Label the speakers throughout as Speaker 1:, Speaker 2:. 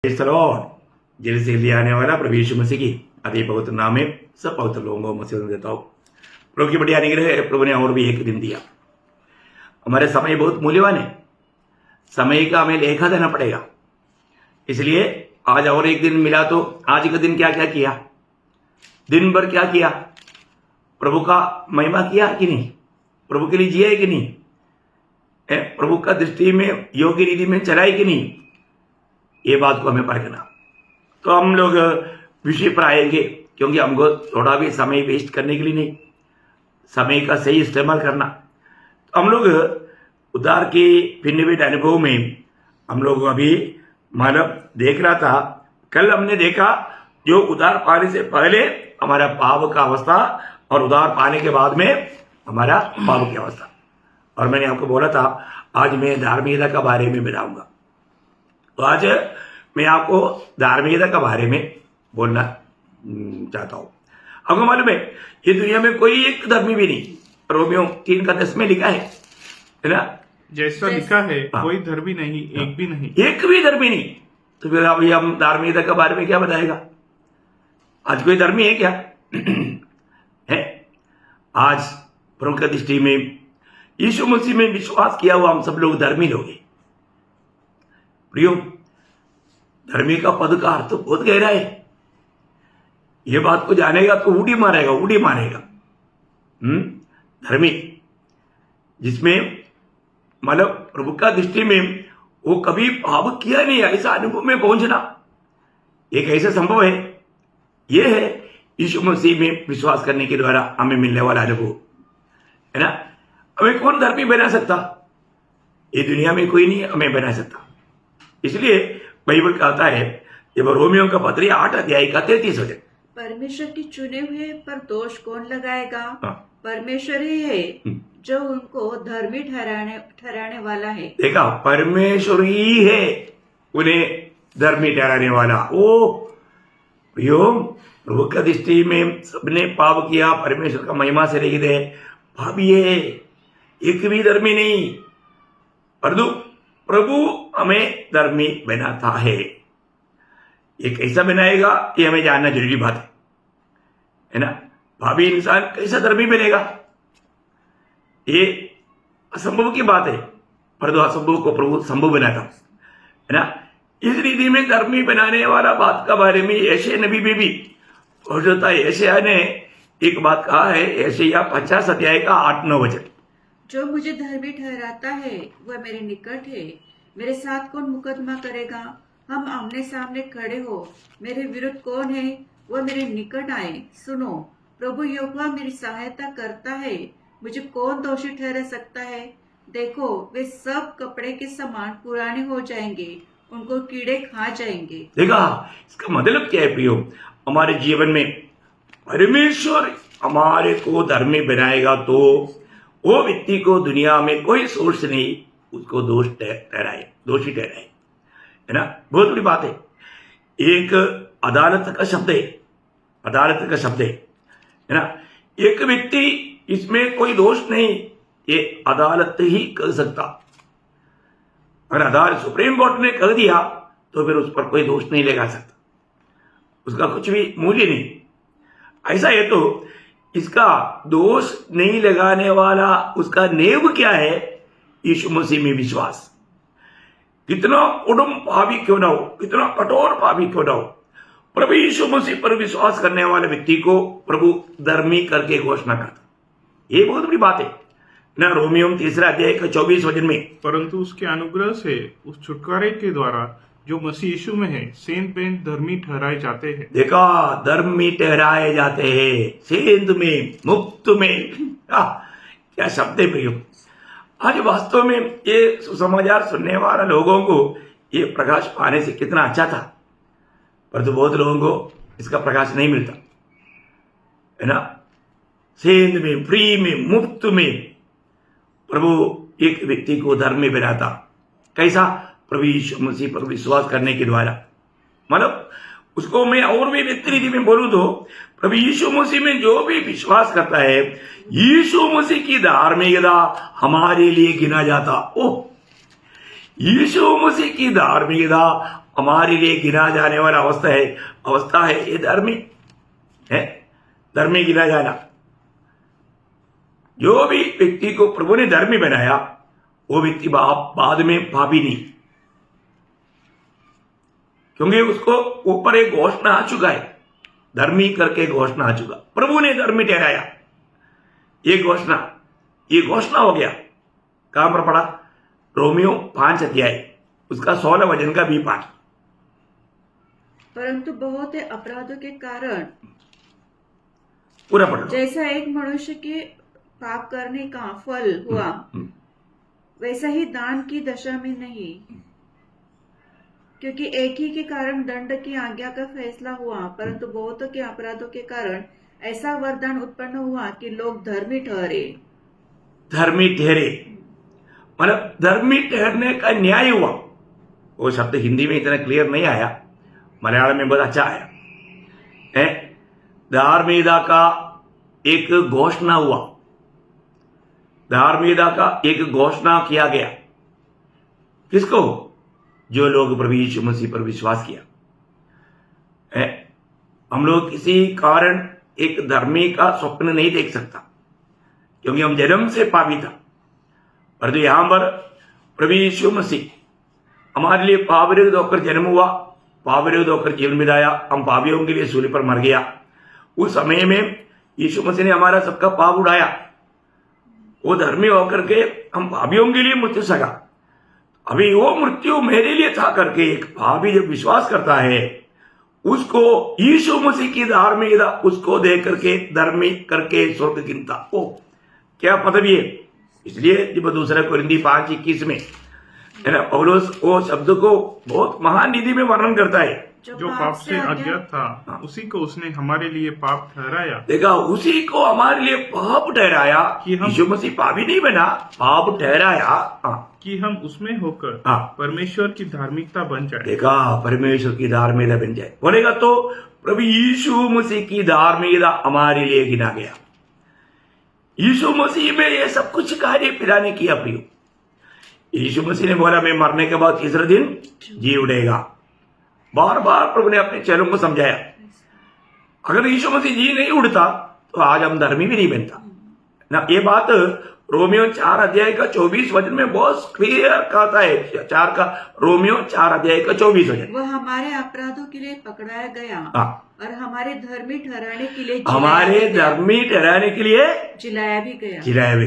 Speaker 1: जल्द से जल्दी आने वाला प्रभु यीशु मसीह की अति पवित्र नाम में सब पवित्र लोगों को मसीह देता हूँ। प्रभु की बढ़िया अनुग्रह है। प्रभु ने और भी एक दिन दिया। हमारे समय बहुत मूल्यवान है। समय का हमें लेखा देना पड़ेगा। इसलिए आज और एक दिन मिला तो आज का दिन क्या क्या किया, दिन भर क्या किया, प्रभु का महिमा किया कि नहीं, प्रभु के लिए जिया है कि नहीं, प्रभु का दृष्टि में योग्य रीति में चला है कि नहीं, ये बात को हमें परखना। तो हम लोग विषय पर आएंगे, क्योंकि हमको थोड़ा भी समय वेस्ट करने के लिए नहीं, समय का सही इस्तेमाल करना। तो हम लोग उद्धार के भिन्न अनुभव में हम लोग अभी मानव देख रहा था। कल हमने देखा जो उद्धार पाने से पहले हमारा पाप का अवस्था और उद्धार पाने के बाद में हमारा पाप की अवस्था। और मैंने आपको बोला था आज मैं धार्मिकता के बारे में बताऊंगा। तो आज मैं आपको धार्मिकता के बारे में बोलना चाहता हूं। आपको मालूम है ये दुनिया में कोई एक धर्मी भी नहीं। रोमियो 3:10 में लिखा है ना,
Speaker 2: जैसा लिखा है कोई धर्मी नहीं, एक भी नहीं,
Speaker 1: एक भी धर्मी नहीं। तो फिर अभी हम धार्मिकता के बारे में क्या बताएगा? आज कोई धर्मी है क्या? है? आज प्रभु की दृष्टि में यीशु मसीह में विश्वास किया हुआ हम सब लोग धर्मी लोग हैं। प्रियो, धर्मी का पद का अर्थ तो बहुत गहरा है। ये बात को जानेगा तो उड़ी मारेगा। धर्मी जिसमें मतलब प्रभु का दृष्टि में वो कभी पाप किया नहीं, ऐसा अनुभव में पहुंचना एक ऐसा संभव है। ये है यीशु मसीह में विश्वास करने के द्वारा हमें मिलने वाला अनुभव, है ना। हमें कौन धर्मी बना सकता? ये दुनिया में कोई नहीं हमें बना सकता। इसलिए बाइबल कहता है, जब रोमियो का पत्र 8 अध्याय का 33 वचन,
Speaker 3: परमेश्वर के चुने हुए पर दोष कौन लगाएगा?
Speaker 1: हाँ।
Speaker 3: परमेश्वर ही है जो उनको धर्मी ठहराने वाला है।
Speaker 1: देखा, परमेश्वर ही है उन्हें धर्मी ठहराने वाला। ओ प्रियो, प्रभु का दृष्टि में सबने पाप किया, परमेश्वर का महिमा से रहित है, पापी है, एक भी धर्मी नहीं। परंतु प्रभु हमें धर्मी बनाता है। ये कैसा बनाएगा ये हमें जानना जरूरी बात है ना। भावी इंसान कैसा धर्मी बनेगा ये असंभव की बात है, परंतु असंभव को प्रभु संभव बनाता है ना। इस रीति में धर्मी बनाने वाला बात का बारे में यशायाह नबी में भी होता है। यशायाह ने एक बात कहा है, यशायाह 50 अध्याय का 8-9 वचन,
Speaker 3: जो मुझे धर्मी ठहराता है वह मेरे निकट है। मेरे साथ कौन मुकदमा करेगा? हम आमने सामने खड़े हो। मेरे विरुद्ध कौन है? वह मेरे निकट आए। सुनो, प्रभु यहोवा मेरी सहायता करता है। मुझे कौन दोषी ठहरा सकता है? देखो, वे सब कपड़े के समान पुराने हो जाएंगे, उनको कीड़े खा जाएंगे।
Speaker 1: देखा, इसका मतलब क्या है प्रियो? हमारे जीवन में परमेश्वर हमारे को धर्मी बनाएगा तो वो व्यक्ति को दुनिया में कोई सोर्स नहीं उसको दोषी ठहराए, है ना। बहुत बड़ी बात है। एक अदालत का शब्द है ना। एक व्यक्ति इसमें कोई दोष नहीं, ये अदालत ही कर सकता। अगर अदालत सुप्रीम कोर्ट ने कर दिया तो फिर उस पर कोई दोष नहीं लगा सकता, उसका कुछ भी मूल्य नहीं। ऐसा है तो इसका दोष नहीं लगाने वाला उसका नेव क्या है? यीशु मसीह में विश्वास। कितना उड़म पापी क्यों ना हो, कितना कठोर पापी क्यों ना हो, प्रभु यीशु मसीह पर विश्वास करने वाले व्यक्ति को प्रभु धर्मी करके घोषणा करता। ये बहुत बड़ी बात है ना। रोमियो 3 अध्याय का 24 वचन में,
Speaker 2: परंतु उसके अनुग्रह से उस छुटकारे के द्वारा जो मसीह यीशु में है सेंध में धर्मी ठहराए जाते हैं। देखा,
Speaker 1: धर्मी ठहराए जाते हैं, सेंध में, मुक्त में। क्या शब्द है प्रियो। आज वास्तव में ये सुसमाचार सुनने वाले लोगों को ये प्रकाश पाने से कितना अच्छा था, परंतु बहुत लोगों को इसका प्रकाश नहीं मिलता, है ना। सेंध में, फ्री में, मुफ्त में प्रभु एक व्यक्ति को धर्मी बनाता। कैसा? प्रभु यीशु मसीह पर विश्वास करने के द्वारा। मतलब उसको मैं और भी बेहतर रीति में बोलूं तो प्रभु यीशु मसीह में जो भी विश्वास करता है, यीशु मसीह की धार्मिकता हमारे लिए गिना जाता। ओह, यीशु मसीह की धार्मिकता हमारे लिए गिना जाने वाला अवस्था है ये धर्मी है, धर्मी गिना जाना। जो भी व्यक्ति को प्रभु ने धर्मी बनाया वो व्यक्ति बाद में पापी नहीं, क्योंकि उसको ऊपर एक घोषणा आ चुका है, धर्मी करके घोषणा आ चुका, प्रभु ने धर्मी ठहराया। ये घोषणा हो गया। कहां पर पढ़ा? रोमियो 5 अध्याय उसका 16 वचन का भी पाठ।
Speaker 3: परंतु बहुत अपराधों के कारण
Speaker 1: पूरा पढ़ लो।
Speaker 3: जैसा एक मनुष्य के पाप करने का फल हुआ वैसा ही दान की दशा में नहीं, क्योंकि एक ही के कारण दंड की आज्ञा का फैसला हुआ, परंतु बहुतों के अपराधों के कारण ऐसा वरदान उत्पन्न हुआ कि लोग धर्मी ठहरे।
Speaker 1: मतलब धर्मी ठहरने का न्याय हुआ। वो शब्द हिंदी में इतना क्लियर नहीं आया, मलयालम में बहुत अच्छा आया है। धार्मिकता का एक घोषणा हुआ, धार्मिकता का एक घोषणा किया गया। किसको? जो लोग प्रभु यीशु मसीह पर विश्वास किया है। हम लोग किसी कारण एक धर्मी का स्वप्न नहीं देख सकता, क्योंकि हम जन्म से पापी था, परंतु यहां पर प्रभु यीशु मसीह हमारे लिए पाप विरुद्ध होकर जन्म हुआ, पाप विरुद्ध होकर जीवन बिताया, हम पापियों के लिए सूली पर मर गया। उस समय में यीशु मसीह ने हमारा सबका पाप उठाया, वो धर्मी होकर के हम पापियों के लिए मृत्यु सका। अभी वो मृत्यु मेरे लिए था करके एक पापी जब विश्वास करता है, उसको यीशु मसीह की धार्मिकता उसको देख करके धर्मी करके स्वर्ग गिनता। ओ क्या पदवी है। इसलिए जब दूसरा कोरिन्थी 5:21 में है ना, पौलुस वो शब्द को बहुत महान निधि में वर्णन करता है।
Speaker 2: जो पाप से अज्ञात था उसी को उसने हमारे लिए पाप ठहराया।
Speaker 1: देखा, उसी को हमारे लिए पाप ठहराया। यीशु मसीह पापी नहीं बना, पाप ठहराया
Speaker 2: कि हम उसमें होकर परमेश्वर की धार्मिकता बन जाए।
Speaker 1: देखा, परमेश्वर की धार्मिकता बन जाए बोलेगा तो प्रभु यीशु मसीह की धार्मिकता हमारे लिए गिना गया। यीशु मसीह में ये सब कुछ कार्य पिता ने किया। प्रियो, यीशु मसीह ने बोला मैं मरने के बाद तीसरे दिन जी उठेगा। बार बार प्रभु ने अपने चेलों को समझाया। अगर यीशु मसीह जी नहीं उठता तो आज हम धर्मी भी नहीं बनता ना। ये बात रोमियो 4 अध्याय का 24 वचन में बहुत क्लियर कहता है। रोमियो 4 अध्याय का 24 वचन।
Speaker 3: वह हमारे अपराधों के लिए पकड़ाया गया और हमारे धर्मी ठहराने के लिए जिलाया भी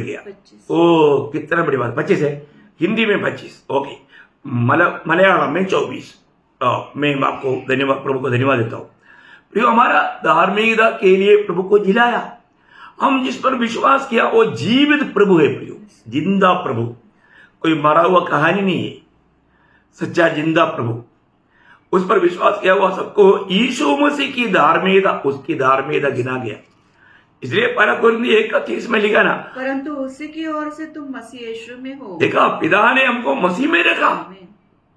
Speaker 3: गया। 25।
Speaker 1: ओ कितना बड़ी बात। 25 है, हिंदी में 25, ओके, मलयालम में 24। मैं आपको धन्यवाद, प्रभु को धन्यवाद देता हूँ। प्रियो, हमारा धार्मिकता के लिए प्रभु को जिलाया। हम जिस पर विश्वास किया वो जीवित प्रभु है। प्रियो, जिंदा प्रभु, कोई मरा हुआ कहानी नहीं है, सच्चा जिंदा प्रभु। उस पर विश्वास किया हुआ सबको यीशु मसीह की धार्मिकता, उसकी धार्मिकता गिना गया। इसलिए 1 कोरिन्थी 1:30 में लिखा ना,
Speaker 3: परंतु उसी की ओर से तुम मसीह यीशु में हो।
Speaker 1: देखा, पिता ने हमको मसीह में रखा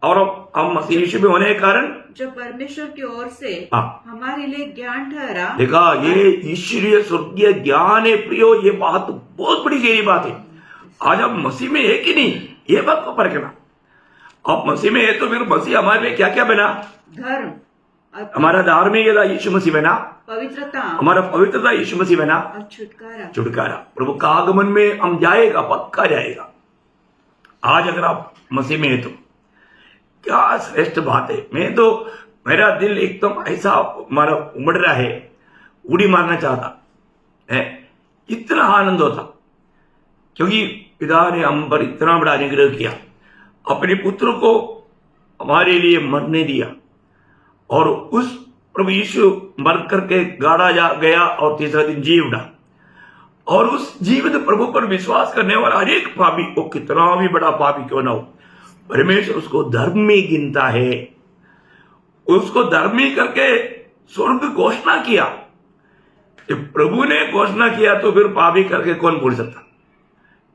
Speaker 1: और हम मसीह यीशु में होने के कारण
Speaker 3: जो परमेश्वर की ओर से हमारे लिए ज्ञान ठहरा।
Speaker 1: देखा, ये ईश्वरीय स्वर्गीय ज्ञान है। प्रियो, ये बात बहुत बड़ी गहरी बात है। आज हम मसीह में है कि नहीं, ये बात को परखना। अब मसीह में है तो फिर मसीह हमारे लिए क्या क्या बना?
Speaker 3: धर्म,
Speaker 1: हमारा धार्मिकता यीशु मसीह बना,
Speaker 3: पवित्रता,
Speaker 1: हमारा पवित्रता यीशु मसीह बना,
Speaker 3: और
Speaker 1: छुटकारा। प्रभु का आगमन में हम जाएगा, पक्का जाएगा। आज अगर आप मसीह में है तो क्या श्रेष्ठ बात है। मैं तो, मेरा दिल एकदम ऐसा हमारा उमड़ रहा है, उड़ी मारना चाहता है, इतना आनंद होता, क्योंकि पिता ने हम पर इतना बड़ा अनुग्रह किया, अपने पुत्र को हमारे लिए मरने दिया और उस प्रभु यीशु मर करके गाड़ा जा गया और तीसरा दिन जी उठा। और उस जीवित प्रभु पर विश्वास करने वाला हर एक पापी, वो कितना भी बड़ा पापी क्यों ना हो, परमेश्वर उसको धर्मी गिनता है। उसको धर्मी करके स्वर्ग घोषणा किया। जब प्रभु ने घोषणा किया तो फिर पापी करके कौन भूल सकता।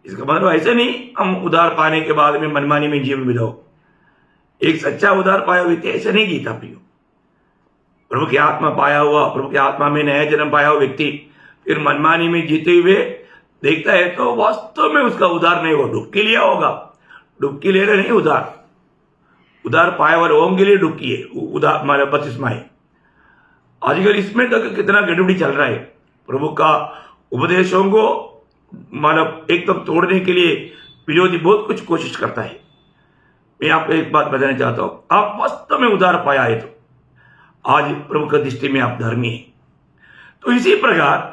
Speaker 1: इसका मतलब ऐसे नहीं हम उधार पाने के बाद में मनमानी में जीवन बिताओ। एक सच्चा उधार पाया व्यक्ति ऐसे नहीं जीता। प्रियो, प्रभु की आत्मा पाया हुआ, प्रभु की आत्मा में नया जन्म पाया हुआ व्यक्ति फिर मनमानी में जीते हुए देखता है तो वास्तव में उसका उधार नहीं, वो डुबकी लिया होगा। डुबकी ले रहे नहीं, उधार उधार पाए वाले ओम के लिए डुबकी है, उधार हमारा बपतिस्मा है। आजकल इसमें तक कितना गड़बड़ी चल रहा है। प्रभु का उपदेशों को मतलब एकदम तोड़ने के लिए विरोधी बहुत कुछ कोशिश करता है। मैं आपको एक बात बताना चाहता हूं, आप वास्तव में उधार पाया है तो आज प्रभु की दृष्टि में आप धर्मी हैं। तो इसी प्रकार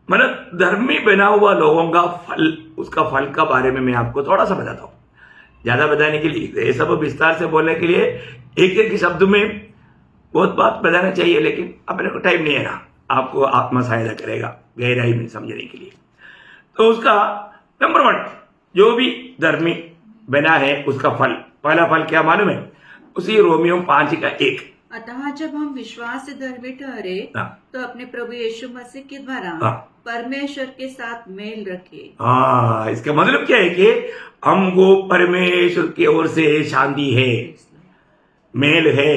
Speaker 1: मतलब धर्मी बना हुआ लोगों का फल, उसका फल का बारे में मैं आपको थोड़ा सा बताता हूं। ज्यादा बताने के लिए, ये सब विस्तार से बोलने के लिए एक एक शब्द में बहुत बात बताना चाहिए, लेकिन अपने को टाइम नहीं है ना। आपको आत्मा सहायता करेगा गहराई में समझने के लिए। तो उसका नंबर 1 जो भी धर्मी बना है उसका फल, पहला फल क्या मालूम है? उसी रोमियो 5:1।
Speaker 3: अतः जब हम विश्वास से धर्मी ठहरे तो अपने प्रभु यीशु मसीह के द्वारा परमेश्वर के साथ मेल रखे।
Speaker 1: इसका मतलब क्या है कि हमको परमेश्वर की ओर से शांति है, मेल है,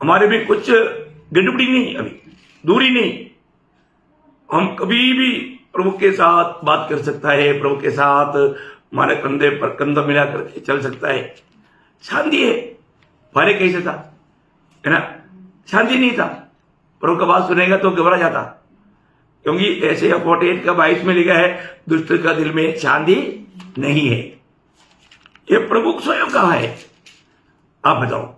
Speaker 1: हमारे में कुछ गड़बड़ी नहीं, अभी दूरी नहीं। हम कभी भी प्रभु के साथ बात कर सकता है, प्रभु के साथ हमारे कंधे पर कंधा मिला करके चल सकता है। शांति है। पहले कैसे था, है ना? शांति नहीं था। प्रभु का बात सुनेगा तो घबरा जाता, क्योंकि ऐसे 48:22 में लिखा है, दुष्ट का दिल में शांति नहीं है। ये प्रभु स्वयं कहा है। आप बताओ,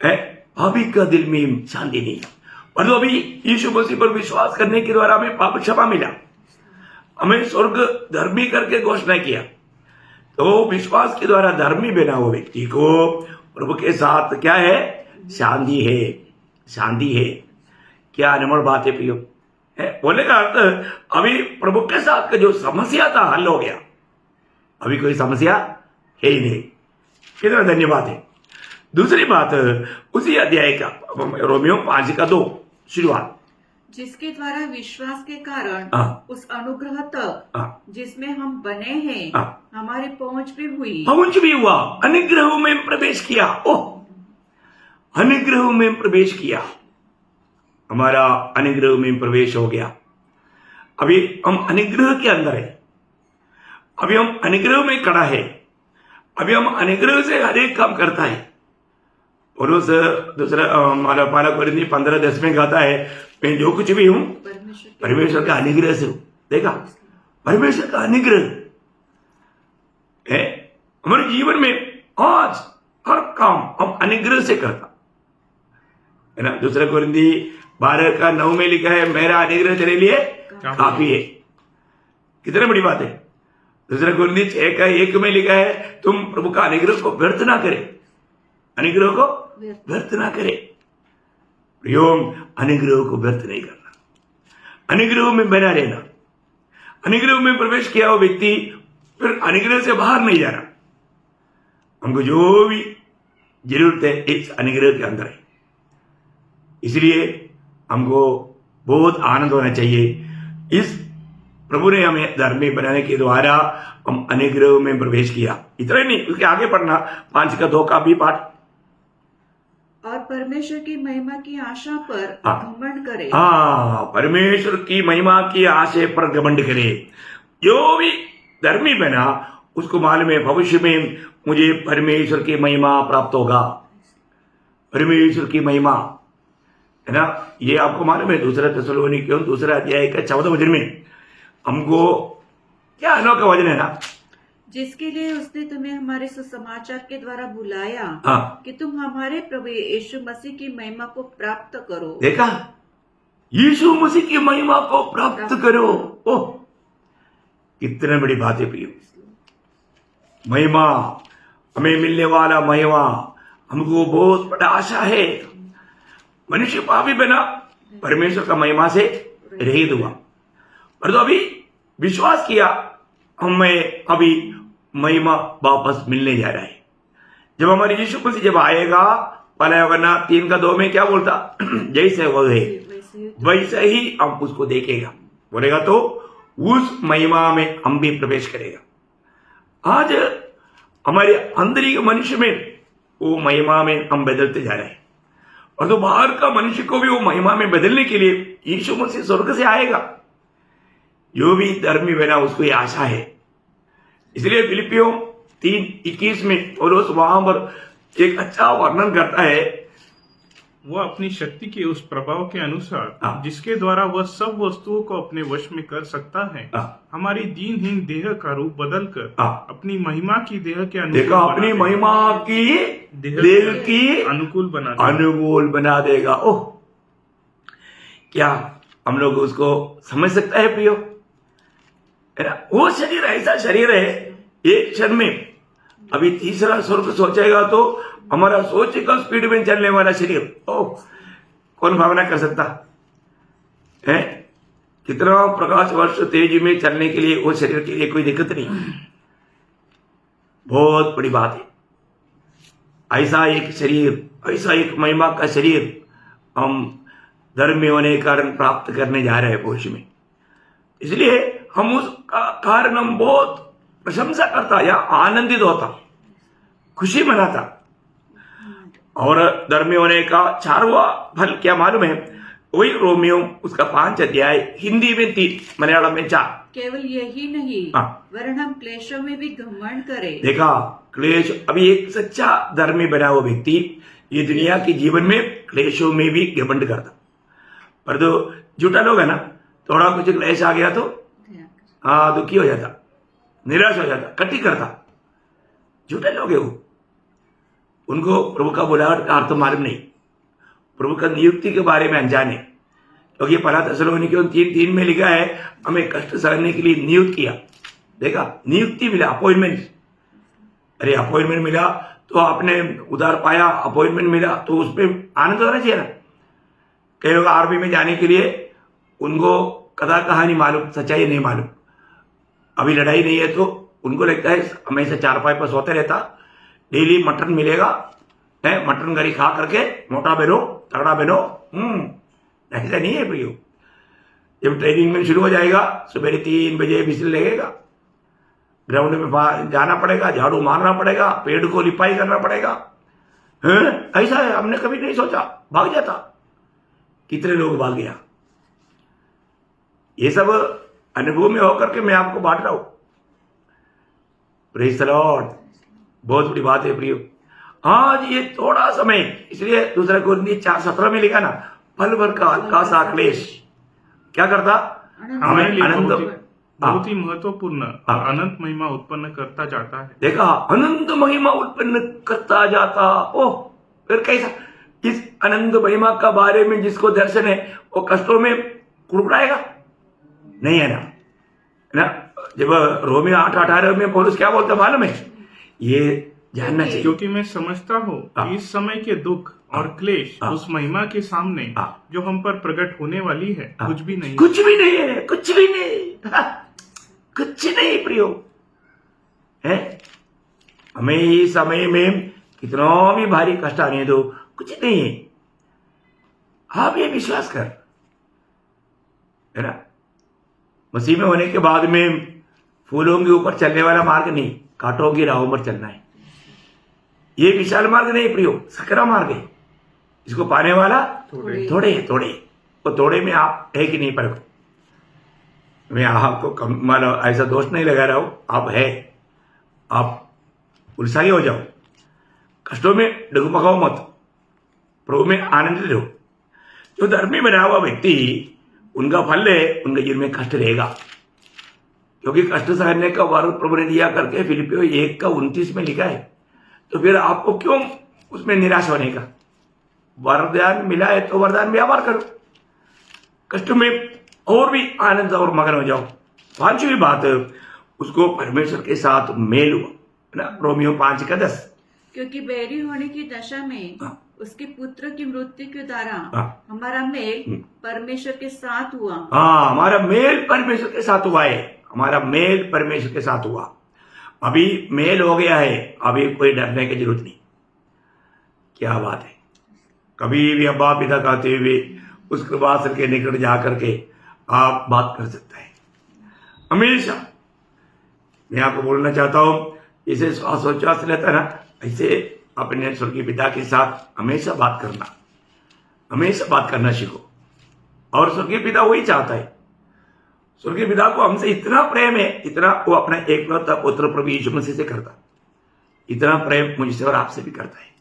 Speaker 1: है अभी का दिल में शांति नहीं, और तो अभी यीशु मसीह पर विश्वास करने के द्वारा हमें पाप क्षमा मिला, हमें स्वर्ग धर्मी करके घोषणा किया। तो विश्वास के द्वारा धर्मी बना हुआ व्यक्ति को प्रभु के साथ क्या है? शांति है, शांति है। क्या अनमोल बात है प्रियो। बोलने का अर्थ अभी प्रभु के साथ का जो समस्या था हल हो गया, अभी कोई समस्या है ही नहीं। कितना धन्यवाद है। दूसरी बात उसी अध्याय का रोमियो 5:2 शुरुआत,
Speaker 3: जिसके द्वारा विश्वास के कारण उस अनुग्रह तक जिसमें हम बने हैं हमारी पहुंच भी हुई,
Speaker 1: पहुंच भी हुआ, अनुग्रह में प्रवेश किया। ओह, अनुग्रह में प्रवेश किया, हमारा अनुग्रह में प्रवेश हो गया। अभी हम अनुग्रह के अंदर है, अभी हम अनुग्रह में खड़ा है, अभी हम अनुग्रह से हर एक काम करता है। और उस दूसरा हमारा 15:10 में कहता है, मैं जो कुछ भी हूं परमेश्वर का अनुग्रह से हूं। देखा, परमेश्वर का अनुग्रह है हमारे जीवन में। आज हर काम हम अनुग्रह से करता है ना। दूसरा कोरिन्थी 12:9 में लिखा है, मेरा अनुग्रह तेरे लिए काफी है। कितनी बड़ी बात है। दूसरा कोरिन्थी 6:1 में लिखा है, तुम प्रभु का अनुग्रह को व्यर्थ ना करे, अनुग्रह को व्यर्थ ना करे। प्रियोम, अनुग्रह को व्यर्थ नहीं करना, अनुग्रह में बना रहना। अनुग्रह में प्रवेश किया हुआ व्यक्ति फिर अनुग्रह से बाहर नहीं जा रहा। हमको जो भी जरूरत है इस अनुग्रह के अंदर है। इसलिए हमको बहुत आनंद होना चाहिए। इस प्रभु ने हमें धर्मी बनाने के द्वारा हम अनुग्रह में प्रवेश किया। इतना ही नहीं, उसके आगे पढ़ना 5:2 का भी पाठ।
Speaker 3: और परमेश्वर की महिमा की आशा पर घमंड करे।
Speaker 1: परमेश्वर की महिमा की आशा पर घमंड करे। जो भी धर्मी बना उसको मालूम है भविष्य में मुझे परमेश्वर की महिमा प्राप्त होगा। परमेश्वर की महिमा, है ना। ये आपको मालूम है, 2 थिस्सलुनीकियों 2 अध्याय का 14 वचन में हमको क्या अनोखा वचन है ना,
Speaker 3: जिसके लिए उसने तुम्हें हमारे सुसमाचार के द्वारा बुलाया कि तुम हमारे प्रभु यीशु मसीह की महिमा को प्राप्त करो।
Speaker 1: देखा, यीशु मसीह की महिमा को प्राप्त करो। ओह, कितनी बड़ी बात है प्रियो। महिमा, हमें मिलने वाला महिमा हमको बहुत बड़ा आशा है। मनुष्य पापी बना, परमेश्वर का महिमा से रहित हुआ, और तो अभी विश्वास किया, हमें अभी महिमा वापस मिलने जा रहा है। जब हमारे यीशु मसीह जब आएगा, पहला यूहन्ना 3:2 में क्या बोलता, जैसे वो है वैसे ही हम उसको देखेगा, बोलेगा तो उस महिमा में हम भी प्रवेश करेगा। आज हमारे आंतरिक मनुष्य में वो महिमा में हम बदलते जा रहे हैं, और तो बाहर का मनुष्य को भी वो महिमा में बदलने के लिए यीशु मसीह स्वर्ग से आएगा। जो भी धर्मी बना उसको ये आशा है। इसलिए फिलिपियों 3:21 में पौलुस वहां पर एक अच्छा वर्णन करता है।
Speaker 2: वह अपनी शक्ति के उस प्रभाव के अनुसार
Speaker 1: हाँ।
Speaker 2: जिसके द्वारा वह सब वस्तुओं को अपने वश में कर सकता है,
Speaker 1: हाँ।
Speaker 2: हमारी दीनहीन देह का रूप बदलकर
Speaker 1: हाँ।
Speaker 2: अपनी महिमा की देह के अनुकूल
Speaker 1: देखा, अपनी
Speaker 2: बना देगा।
Speaker 1: महिमा की देह की
Speaker 2: अनुकूल बना देगा।
Speaker 1: अनुकूल बना देगा। ओह, क्या हम लोग उसको समझ सकता है प्रियो? है ना? वो शरीर ऐसा शरीर है, एक क्षण में अभी तीसरा स्वर्ग सोचेगा तो हमारा सोच का स्पीड में चलने वाला शरीर, ओह, कौन भावना कर सकता है? कितना प्रकाश वर्ष तेजी में चलने के लिए वो शरीर के लिए कोई दिक्कत नहीं। बहुत बड़ी बात है। ऐसा एक शरीर, ऐसा एक महिमा का शरीर हम धर्मी होने के कारण प्राप्त करने जा रहे हैं भविष्य में। इसलिए हम उसका कारण हम बहुत प्रशंसा करता या आनंदित होता, खुशी मनाता। और धर्मी होने का 4वां फल क्या मालूम है? वही रोमियो उसका 5 अध्याय, हिंदी में 3, मलयालम में 4।
Speaker 3: केवल यही नहीं,
Speaker 1: हाँ।
Speaker 3: वरन हम क्लेशों में भी घमंड करें।
Speaker 1: देखा, क्लेश। अभी एक सच्चा धर्मी बना हुआ व्यक्ति ये दुनिया के जीवन में क्लेशों में भी घमंड करता। पर तो झूठा लोग है ना, थोड़ा कुछ क्लेश आ गया तो हाँ दुखी हो जाता, निराश हो जाता, कटी करता। झूठे लोग है वो, उनको प्रभु का बुलाहट का अर्थ मालूम नहीं, प्रभु का नियुक्ति के बारे में अनजाने। क्योंकि पहला थिस्सलुनीकियों 3:3 में लिखा है, हमें कष्ट सहने के लिए नियुक्त किया। देखा, नियुक्ति मिला, अपॉइंटमेंट। अरे अपॉइंटमेंट मिला तो आपने उधार पाया, अपॉइंटमेंट मिला तो उसमें आनंद होना चाहिए ना। कई लोग आर्मी में जाने के लिए उनको कथा कहानी मालूम, सच्चाई नहीं मालूम। अभी लड़ाई नहीं है तो उनको लगता है हमेशा 4 पर सोते रहता, डेली मटन मिलेगा, है मटन करी खा करके मोटा बनो, तगड़ा बनो। ऐसा नहीं है प्रियो। जब ट्रेनिंग में शुरू हो जाएगा, सुबह 3 बजे विजिल लगेगा, ग्राउंड में जाना पड़ेगा, झाड़ू मारना पड़ेगा, पेड़ को लिपाई करना पड़ेगा। ऐसा है, हमने कभी नहीं सोचा, भाग जाता। कितने लोग भाग गया। ये सब अनुभव में होकर के मैं आपको बांट रहा हूं। Praise the Lord. बहुत बड़ी बात है प्रियो। आज ये थोड़ा समय, इसलिए 2 कोरिन्थियों 4:17 में लिखा ना, पल भर का हल्का सा क्लेश क्या करता?
Speaker 2: हमारे लिए
Speaker 1: आनंद,
Speaker 2: बहुत ही महत्वपूर्ण और अनंत महिमा उत्पन्न करता जाता है।
Speaker 1: देखा, अनंत महिमा उत्पन्न करता जाता। ओह, फिर कैसा? इस अनंत महिमा का बारे में जिसको दर्शन है वो कष्टों में कुड़कुड़ाएगा नहीं, है ना? जब रोमियो 8:18 में पौलुस क्या बोलता मालूम है? ये जानना चाहिए,
Speaker 2: क्योंकि मैं समझता हूँ कि इस समय के दुख और क्लेश उस महिमा के सामने जो हम पर प्रकट होने वाली है कुछ भी नहीं,
Speaker 1: कुछ भी नहीं है, कुछ भी नहीं, कुछ नहीं प्रियो है। हमें इस समय में कितना भी भारी कष्ट आने दो, कुछ नहीं है। आप ये विश्वास कर, है ना? मसीह में होने के बाद में फूलों के ऊपर चलने वाला मार्ग नहीं, कांटों की राहों पर चलना है। ये विशाल मार्ग नहीं प्रियो, सकरा मार्ग है। इसको पाने वाला थोड़े है, थोड़े। वो थोड़े में आप है कि नहीं परखो। मैं आपको मतलब ऐसा दोष नहीं लगा रहा हूं, आप है, आप उत्साही हो जाओ, कष्टों में डगमगाओ मत, प्रभु में आनंदित रहो। जो धर्मी बना हुआ व्यक्ति, उनका फल है, उनके जीवन में कष्ट रहेगा, क्योंकि कष्ट सहने का वरदान प्रभु ने दिया करके फिलिपियों 1:29 में लिखा है। तो फिर आपको क्यों उसमें निराश होने का? वरदान मिला है तो वरदान व्यवहार करो, कष्ट में और भी आनंद और मगन हो जाओ। 5वीं बात, उसको परमेश्वर के साथ मेल हुआ, है ना? रोमियो 5:10।
Speaker 3: क्योंकि बैरी होने की दशा में उसके पुत्र की मृत्यु के द्वारा हमारा मेल परमेश्वर के साथ हुआ।
Speaker 1: हाँ, हमारा मेल परमेश्वर के साथ हुआ है, हमारा मेल परमेश्वर के साथ हुआ। अभी मेल हो गया है, अभी कोई डरने की जरूरत नहीं। क्या बात है! कभी भी अब्बा पिता कहते हुए उस कृपासर के निकट जाकर के आप बात कर सकते हैं। हमेशा मैं आपको बोलना चाहता हूं, इसे श्वासोच्छ्वास लेता है ना, ऐसे अपने स्वर्गीय पिता के साथ हमेशा बात करना, हमेशा बात करना सीखो। और स्वर्गीय पिता वही चाहता है। स्वर्गीय पिता को हमसे इतना प्रेम है, इतना वो अपना एकलौता पुत्र प्रभु यीशु मसीह से करता। इतना प्रेम मुझसे और आपसे भी करता है।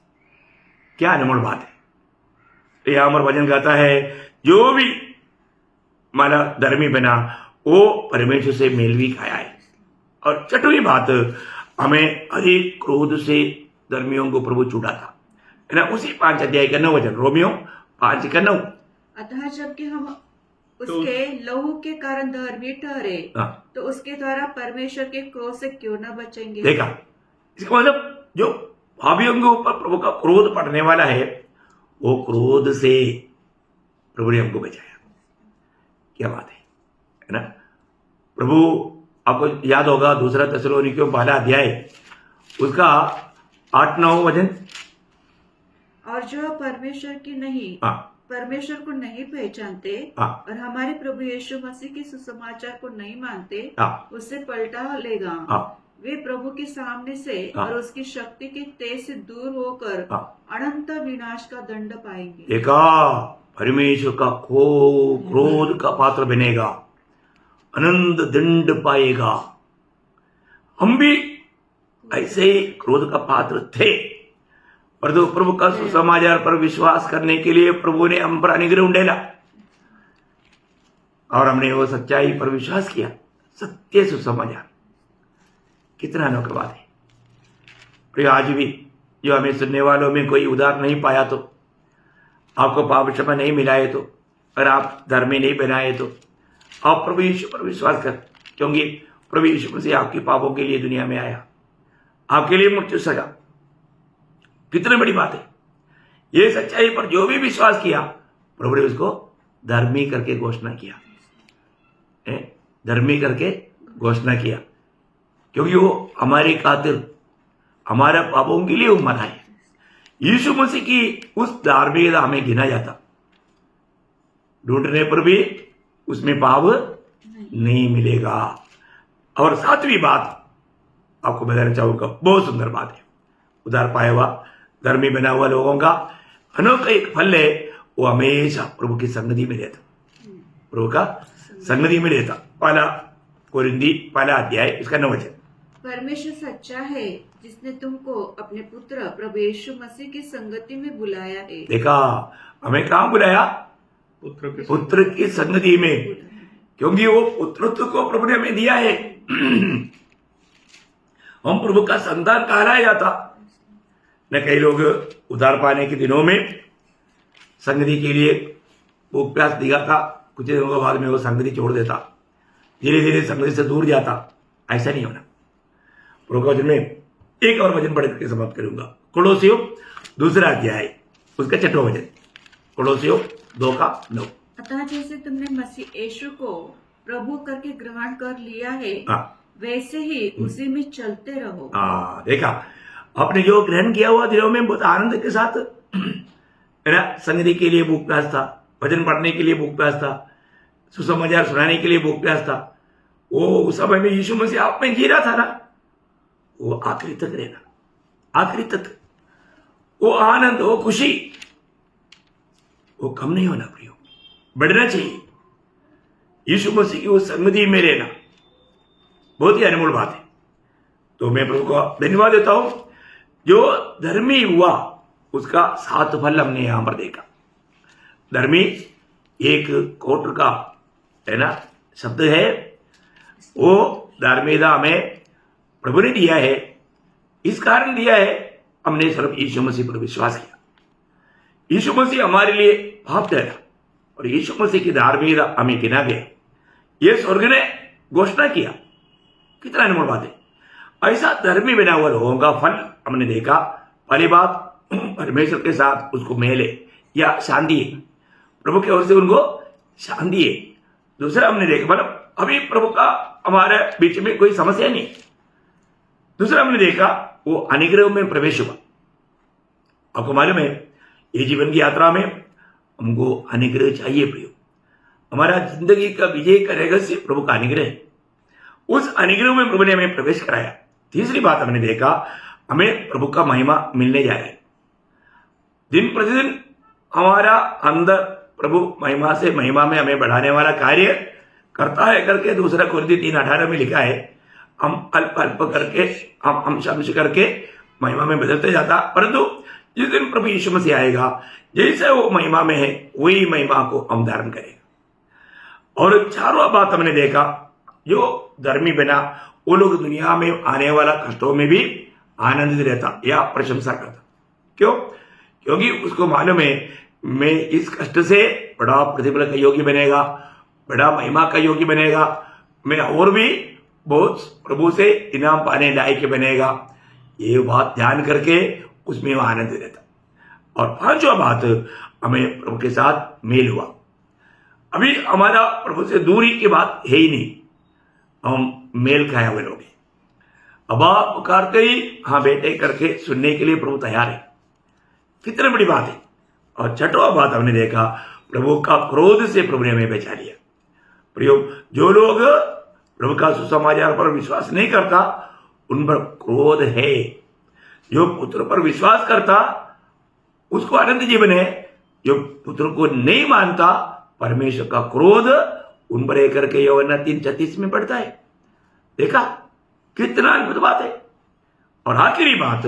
Speaker 1: क्या अनमोल बात है। यहां पर वचन कहता है जो भी माना धर्मी बना वो परमेश्वर से मेल भी खाया है। और छठवीं बात, हमें अधिक क्रोध से धर्मियों को प्रभु छूटा था, है ना। उसी 5 अध्याय का 9 वचन, रोमियो 5 का 9।
Speaker 3: अतः जबकि हम उसके लहू के कारण धर्मी ठहरे तो उसके द्वारा परमेश्वर के क्रोध से क्यों न बचेंगे।
Speaker 1: देखा, इसका मतलब जो पापियों के ऊपर प्रभु का क्रोध पड़ने वाला है वो क्रोध से प्रभु ने हमको बचाया। क्या बात है ना। प्रभु, आपको याद होगा 2 थिस्सलुनीकियों 1 अध्याय उसका 8-9 वचन।
Speaker 3: और जो परमेश्वर की नहीं परमेश्वर को नहीं पहचानते और हमारे प्रभु यीशु मसीह के सुसमाचार को नहीं मानते उससे पलटा लेगा। वे प्रभु के सामने से और उसकी शक्ति के तेज से दूर होकर अनंत विनाश का दंड पाएंगे।
Speaker 1: देखा, परमेश्वर का क्रोध का पात्र बनेगा, अनंत दंड पाएगा। हम भी ऐसे ही क्रोध का पात्र थे, पर तो प्रभु का सुसमाचार पर विश्वास करने के लिए प्रभु ने हम पर अनुग्रह उंडेला और हमने वो सच्चाई पर विश्वास किया। सत्य सुसमाचार कितना अनोखा बात है। प्रिय, आज भी जो हमें सुनने वालों में कोई उधार नहीं पाया तो, आपको पाप क्षमा नहीं मिलाए तो, और आप धर्मी नहीं बनाए तो आप प्रभु यीशु पर विश्वास कर, क्योंकि प्रभु यीशु मसीह आपके पापों के लिए दुनिया में आया, आपके लिए मृत्यु सजा। कितनी बड़ी बात है। ये सच्चाई पर जो भी विश्वास किया प्रभु ने उसको धर्मी करके घोषणा किया, धर्मी करके घोषणा किया, क्योंकि वो हमारे खातिर हमारा पापों के लिए वो मरा है। यीशु मसीह की उस धार्मिकता हमें गिना जाता, ढूंढने पर भी उसमें पाप नहीं मिलेगा। और 7वीं बात आपको बताना चाहूंगा, बहुत सुंदर बात है। उधार पाया हुआ धर्मी बना हुआ लोगों का अनोखा एक फल है, वो हमेशा प्रभु की संगति में रहता, प्रभु का संगति में रहता। 1 कोरिन्थी 1 अध्याय इसका 9 वचन।
Speaker 3: परमेश्वर सच्चा है जिसने तुमको अपने पुत्र प्रभु यीशु मसीह की संगति में बुलाया है।
Speaker 1: देखा, हमें कहाँ बुलाया? पुत्र की संगति में, क्योंकि वो पुत्रत्व को प्रभु ने हमें दिया है। हम प्रभु का संतान कहलाया जाता न। कई लोग उधार पाने के दिनों में संगति के लिए भूख प्यास दिखाता, कुछ दिनों के बाद में वो संगति छोड़ देता, धीरे धीरे संगति से दूर जाता। ऐसा नहीं होना। प्रभु के वचन में एक और वचन पढ़ करके समाप्त करूंगा। कोलोसियों 2 अध्याय उसका 6वां वचन, कोलोसियों 2 का 9।
Speaker 3: अतः जैसे तुमने मसीह यीशु को प्रभु करके ग्रहण कर लिया है वैसे ही उसी में चलते रहो।
Speaker 1: देखा, आपने जो ग्रहण किया हुआ दिनों में बहुत आनंद के साथ, है ना, संगति के लिए भूख प्यास था, भजन पढ़ने के लिए भूख प्यास था, सुसमाचार सुनाने के लिए भूख प्यास था। वो उस समय में यीशु मसीह आप में जी रहा था ना, वो आखिरी तक रहना, आखिरी तक वो आनंद, वो खुशी, वो कम नहीं होना प्रियो, बढ़ना चाहिए। यीशु मसीह की वो संगति में रहना बहुत ही अनमोल बात है। तो मैं प्रभु को धन्यवाद देता हूं, जो धर्मी हुआ उसका 7 फल हमने यहां पर देखा। धर्मी एक कोट का, है ना, शब्द है। वो धार्मिकता हमें प्रभु ने दिया है, इस कारण दिया है हमने सिर्फ यीशु मसीह पर विश्वास किया। यीशु मसीह हमारे लिए पाप ठहरा और यीशु मसीह की धार्मिकता हमें गिना गया। ये स्वर्ग ने घोषणा किया। कितना अनमोल बात है। ऐसा धर्मी बना हुआ लोगों का फल हमने देखा। पहली बात, परमेश्वर के साथ उसको मेल है या शांति है, प्रभु की ओर से उनको शांति है। दूसरा हमने देखा, मतलब अभी प्रभु का हमारे बीच में कोई समस्या नहीं। दूसरा हमने देखा, वो अनुग्रह में प्रवेश हुआ। आपको मालूम है, ये जीवन की यात्रा में हमको अनुग्रह चाहिए प्रियो। हमारा जिंदगी का विजय का रहस्य प्रभु का अनुग्रह है। उस अनुग्रह में प्रभु ने हमें प्रवेश कराया। तीसरी बात हमने देखा, हमें प्रभु का महिमा मिलने जा रहा है। दिन प्रतिदिन हमारा अंदर प्रभु महिमा से महिमा में हमें बढ़ाने वाला कार्य करता है करके 2 कोरिन्थी 3:18 में लिखा है। हम अल्प अल्प करके, हम अंश करके महिमा में बदलते जाता, परंतु जिस दिन प्रभु यीशु मसीह आएगा, जैसे वो महिमा में है वही महिमा को हम धारण करेगा। और चारों बात हमने देखा, जो धर्मी बना वो लोग दुनिया में आने वाला कष्टों में भी आनंदित रहता या प्रशंसा करता। क्यों? क्योंकि उसको मालूम है मैं इस कष्ट से बड़ा प्रतिफल का योग्य बनेगा, बड़ा महिमा का योग्य बनेगा, मैं और भी बहुत प्रभु से इनाम पाने लायक बनेगा। ये बात ध्यान करके उसमें वो आनंद रहता। और पांचवा बात, हमें प्रभु के साथ मेल हुआ। अभी हमारा प्रभु से दूरी की बात है ही नहीं, हम मेल खाए हुए लोग हैं। अब आप पुकारते ही हाँ बेटे करके सुनने के लिए प्रभु तैयार है। कितनी बड़ी बात है। और छठवा बात हमने देखा, प्रभु का क्रोध से प्रभु ने हमें बचा लिया। प्रियो, जो लोग प्रभु का सुसमाचार पर विश्वास नहीं करता उन पर क्रोध है। जो पुत्र पर विश्वास करता उसको अनंत जीवन है। जो पुत्र को नहीं मानता परमेश्वर का क्रोध उन पर एक करके यूहन्ना 3:36 में पड़ता है। देखा कितना अद्भुत बात है। और आखिरी बात,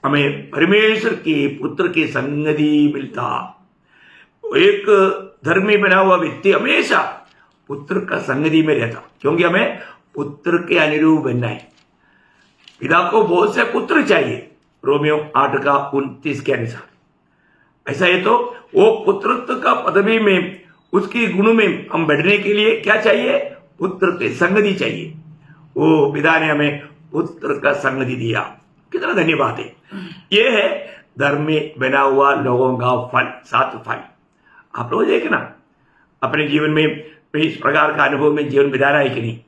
Speaker 1: हमें परमेश्वर की पुत्र की संगति मिलता। एक धर्मी बना हुआ व्यक्ति हमेशा पुत्र का संगति में रहता, क्योंकि हमें पुत्र के अनुरूप बनना है। पिता को बहुत से पुत्र चाहिए, रोमियो 8:29 के अनुसार। ऐसा है तो वो पुत्रत्व का पदवी में उसकी गुण में हम बढ़ने के लिए क्या चाहिए? पुत्र की संगति चाहिए। वो पिता ने हमें पुत्र का संगति दिया। कितना धन्यवाद है। ये है धर्म में बना हुआ लोगों का फल, 7 फल। आप लोग देखना अपने जीवन में इस प्रकार का अनुभव में जीवन बिता रहा है कि नहीं,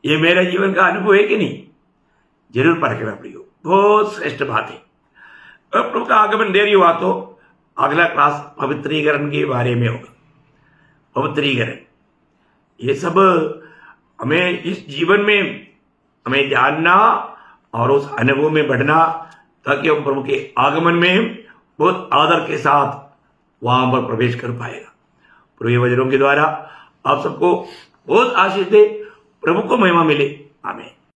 Speaker 1: ये मेरा जीवन का अनुभव है कि नहीं, जरूर परखना प्रियो। बहुत श्रेष्ठ बात है। अब प्रभु का आगमन देरी हुआ तो अगला क्लास पवित्रीकरण के बारे में होगा। पवित्रीकरण ये सब हमें इस जीवन में हमें जानना और उस अनुभव में बढ़ना, ताकि हम प्रभु के आगमन में बहुत आदर के साथ वहां पर प्रवेश कर पाएगा। प्रभु ये वचनों के द्वारा आप सबको बहुत आशीष दे, प्रभु को महिमा मिले। आमीन।